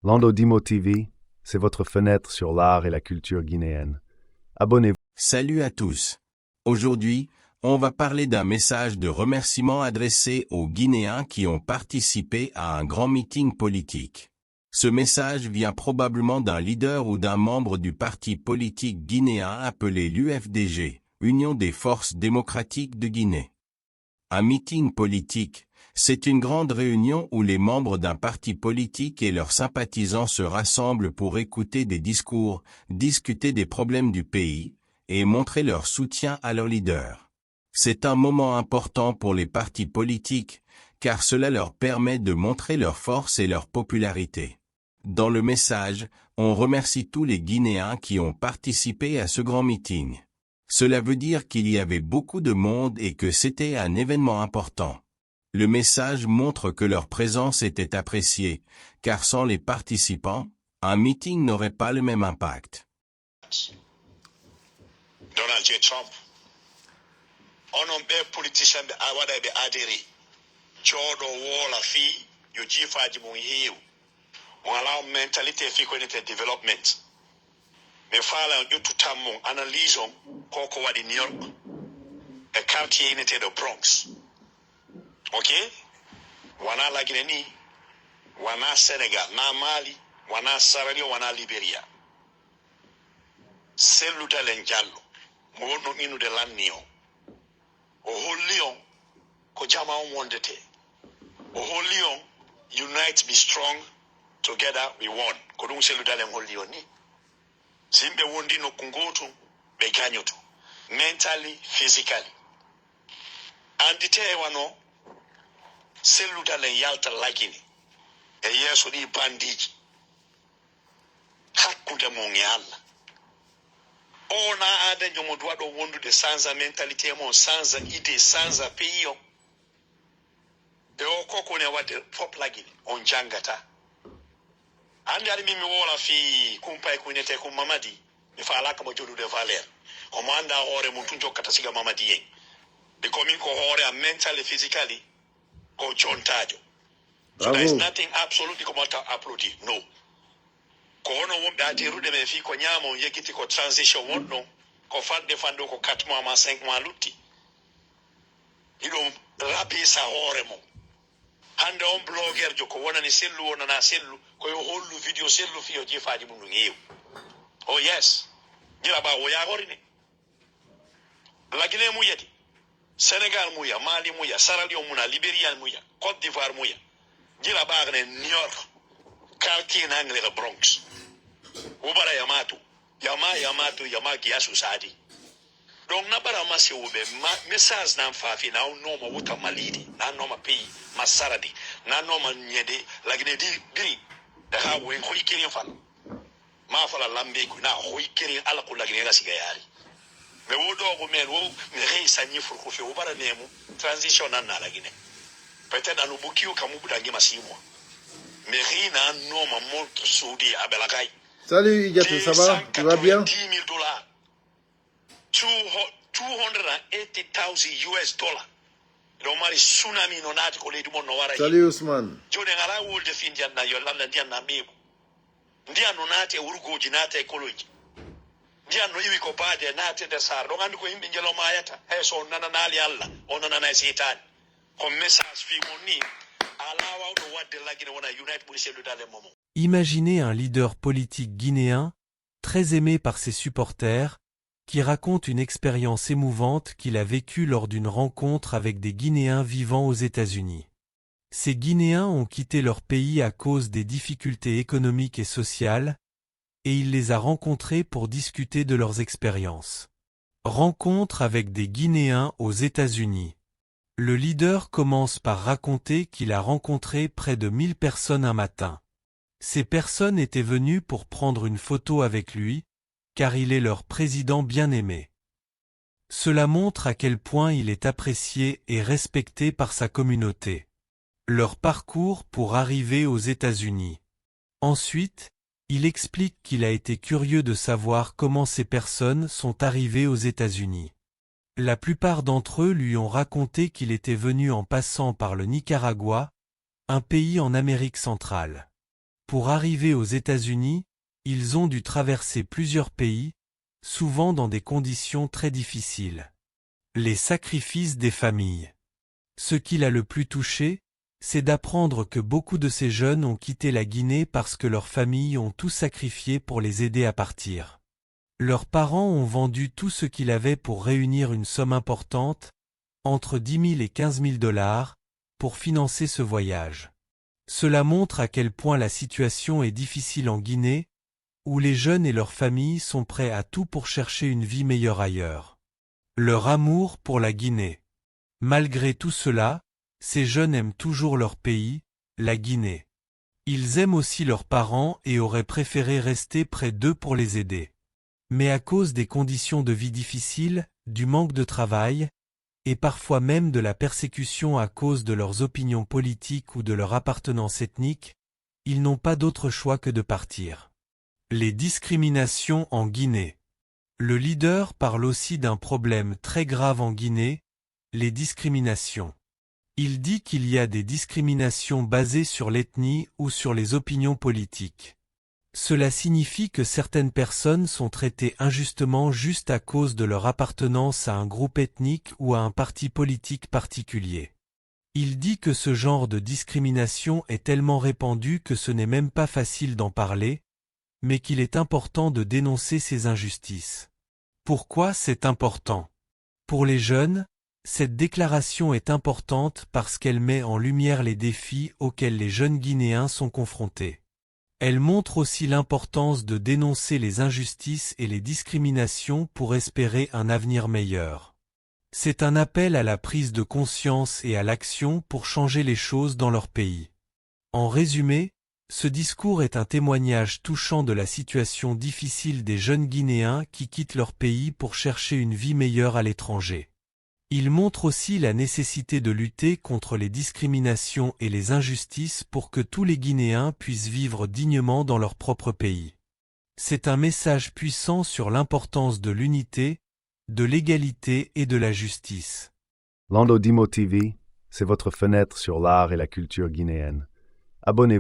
Lando Dimo TV, c'est votre fenêtre sur l'art et la culture guinéenne. Abonnez-vous. Salut à tous. Aujourd'hui, on va parler d'un message de remerciement adressé aux Guinéens qui ont participé à un grand meeting politique. Ce message vient probablement d'un leader ou d'un membre du parti politique guinéen appelé l'UFDG, Union des Forces démocratiques de Guinée. Un meeting politique, c'est une grande réunion où les membres d'un parti politique et leurs sympathisants se rassemblent pour écouter des discours, discuter des problèmes du pays, et montrer leur soutien à leur leader. C'est un moment important pour les partis politiques, car cela leur permet de montrer leur force et leur popularité. Dans le message, on remercie tous les Guinéens qui ont participé à ce grand meeting. Cela veut dire qu'il y avait beaucoup de monde et que c'était un événement important. Le message montre que leur présence était appréciée, car sans les participants, un meeting n'aurait pas le même impact. Donald J. Trump, onon ɓe politicien ɓe waɗa ɓe adiri jooɗo woola fii yo jiifaji mum heewi wala mentalité fii ko wiyete développement ɓe faala on ƴettu tan mum analyse on koko waɗi New York e quartier ineteɗo Bronx, ok, wona lagine ni, wona Sénégal, na Mali, wona Sierra Leone, wona Libéria. Selludalen Diallo mo wonno inude lanni o holli on ko jama on wondete, o holli on unite, be strong, together we won, ko ɗum selludalen holli on ni. So yimɓe wondi nokku gotum ɓe gañoto mentally, physically. Andite wano selludalen yalta lagine e yeeso ɗi bandiji hakkude mon e Allah. On a adaño mo waɗo wondude sans mentalité mon, sans idée, sans pays on. E o koko ne wadde fop lagine on jangata. Andi ari mimi wola fi kumpay kunete kum Mamadi mi falaka mo jodude valeur ko mo anda hoore mum tun jokkata siga Mamadi en de komin ko hoore am mentally, physically ko jontajo. So there is nothing absolutely ko malta applaudi, no. Ko hono wonɓe adirude men fi ko ñaama on yeggiti ko transition wonɗon ko fanɗe fanɗo ko 4 mois ma 5 mois lutti iɗon rabisa hoore mum. Hande on blogueur jo ko wonani sellu wonana sellu koyo hollu vidéo sellu fiyo jifaji mum ɗum heewi. Oh yes, jila ɓa o yagorine lagine muyadi Sénégal muya, Mali muya, Sierra Leone muya, Libéria muya, Côte d'Ivoire muya, jila ɓagne New York quartier nangle Bronx wobara yama giyasu sadi. Donc nabara masi wobe message nan fafi na noma wuta malidi na noma pays masaradi na noma nyede lagine diri da ha wen ko ikirin fal ma fala lambe ku na ho ikirin ala ko lagine ga siga yari me wodo ko men wo me rei sanyi furko fe wobara nemu transition nan na lagine peut-être anu bukiyo kamu budangi masimo me rei na noma montre saudi abelagai. Salut Igatou, ça va? Tu vas bien? $10,000, 280,000 US dollars. Tsunami no nati ko leydi mon no wara. Salut Ousmane. Jode ngala wolde fi ndiyan na yo lalla ndiyan na mebu. Ndiyan no nati e wurgoji nati e koloji. Ndiyan no iwi ko baade nati de sar. Do andi ko yimbe ngelo mayata. Hay so nana nali Allah, on nana seytan. Ko message fi mon ni ala wawdo wadde lagine wona unite pour essayer de daler moment. Imaginez un leader politique guinéen, très aimé par ses supporters, qui raconte une expérience émouvante qu'il a vécue lors d'une rencontre avec des Guinéens vivant aux États-Unis. Ces Guinéens ont quitté leur pays à cause des difficultés économiques et sociales, et il les a rencontrés pour discuter de leurs expériences. Rencontre avec des Guinéens aux États-Unis. Le leader commence par raconter qu'il a rencontré près de 1000 personnes un matin. Ces personnes étaient venues pour prendre une photo avec lui, car il est leur président bien-aimé. Cela montre à quel point il est apprécié et respecté par sa communauté. Leur parcours pour arriver aux États-Unis. Ensuite, il explique qu'il a été curieux de savoir comment ces personnes sont arrivées aux États-Unis. La plupart d'entre eux lui ont raconté qu'il était venu en passant par le Nicaragua, un pays en Amérique centrale. Pour arriver aux États-Unis, ils ont dû traverser plusieurs pays, souvent dans des conditions très difficiles. Les sacrifices des familles. Ce qui l'a le plus touché, c'est d'apprendre que beaucoup de ces jeunes ont quitté la Guinée parce que leurs familles ont tout sacrifié pour les aider à partir. Leurs parents ont vendu tout ce qu'ils avaient pour réunir une somme importante, entre 10 000 et 15 000 $, pour financer ce voyage. Cela montre à quel point la situation est difficile en Guinée, où les jeunes et leurs familles sont prêts à tout pour chercher une vie meilleure ailleurs. Leur amour pour la Guinée. Malgré tout cela, ces jeunes aiment toujours leur pays, la Guinée. Ils aiment aussi leurs parents et auraient préféré rester près d'eux pour les aider. Mais à cause des conditions de vie difficiles, du manque de travail, et parfois même de la persécution à cause de leurs opinions politiques ou de leur appartenance ethnique, ils n'ont pas d'autre choix que de partir. Les discriminations en Guinée. Le leader parle aussi d'un problème très grave en Guinée, les discriminations. Il dit qu'il y a des discriminations basées sur l'ethnie ou sur les opinions politiques. Cela signifie que certaines personnes sont traitées injustement juste à cause de leur appartenance à un groupe ethnique ou à un parti politique particulier. Il dit que ce genre de discrimination est tellement répandu que ce n'est même pas facile d'en parler, mais qu'il est important de dénoncer ces injustices. Pourquoi c'est important? Pour les jeunes, cette déclaration est importante parce qu'elle met en lumière les défis auxquels les jeunes Guinéens sont confrontés. Elle montre aussi l'importance de dénoncer les injustices et les discriminations pour espérer un avenir meilleur. C'est un appel à la prise de conscience et à l'action pour changer les choses dans leur pays. En résumé, ce discours est un témoignage touchant de la situation difficile des jeunes Guinéens qui quittent leur pays pour chercher une vie meilleure à l'étranger. Il montre aussi la nécessité de lutter contre les discriminations et les injustices pour que tous les Guinéens puissent vivre dignement dans leur propre pays. C'est un message puissant sur l'importance de l'unité, de l'égalité et de la justice. Lando Dimo TV, c'est votre fenêtre sur l'art et la culture guinéenne. Abonnez-vous.